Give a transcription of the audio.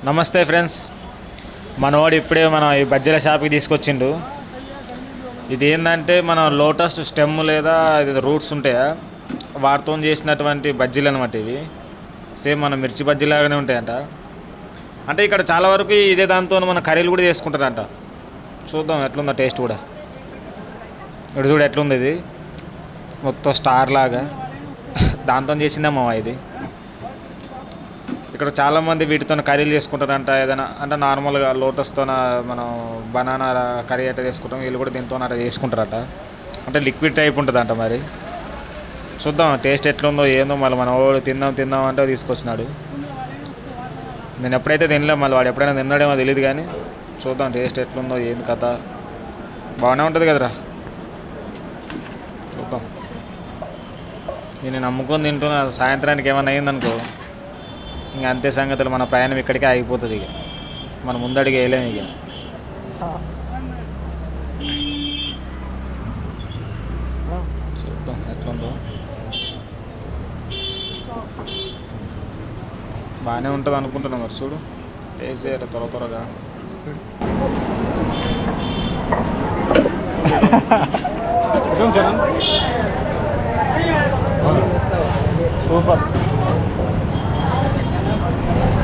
నమస్తే ఫ్రెండ్స్, మనవాడు ఇప్పుడే మన ఈ బజ్జీల షాప్కి తీసుకొచ్చిండు. ఇది ఏంటంటే మన లోటస్ స్టెమ్ లేదా ఇది రూట్స్ ఉంటాయా వాటితో చేసినటువంటి బజ్జీలు అనమాట. ఇవి సేమ్ మన మిర్చి బజ్జీలాగానే ఉంటాయంట. అంటే ఇక్కడ చాలా వరకు ఇదే దాంతో మన కర్రీలు కూడా చేసుకుంటారంట. చూద్దాం ఎట్లుందో టేస్ట్ కూడా. ఇక్కడ చూడు ఎట్లుంది, ఇది మొత్తం స్టార్ లాగా దాంతో చేసిందమ్మా ఇది. ఇక్కడ చాలామంది వీటితో కర్రీలు చేసుకుంటారంట. ఏదైనా అంటే నార్మల్గా లోటస్తో మనం బనానా కర్రీ అట్లా చేసుకుంటాం, వీళ్ళు కూడా దీంతో అట్లా చేసుకుంటారట. అంటే లిక్విడ్ టైప్ ఉంటుందంట. మరి చూద్దాం టేస్ట్ ఎట్లుందో ఏందో. మళ్ళీ మన వాడు తిందాం అంటే తీసుకొచ్చినాడు. నేను ఎప్పుడైతే తినలే, మళ్ళీ వాడు ఎప్పుడైనా తిన్నాడేమో తెలియదు, కానీ చూద్దాం టేస్ట్ ఎట్లుందో ఏంది కథ. బాగానే ఉంటుంది కదరా, చూద్దాం. నేను నమ్ముకొని తింటున్నా. సాయంత్రానికి ఏమైనా అయిందనుకో ఇంకా అంతే సంగతులు. మన ప్రయాణం ఇక్కడికే ఆగిపోతుంది. ఇక మనం ముందడికి వేయలేము. ఇక చూద్దాం ఎట్లుందో. బాగానే ఉంటుంది అనుకుంటున్నాం. మరి చూడు టేస్ట్ చేయాలి త్వరగా.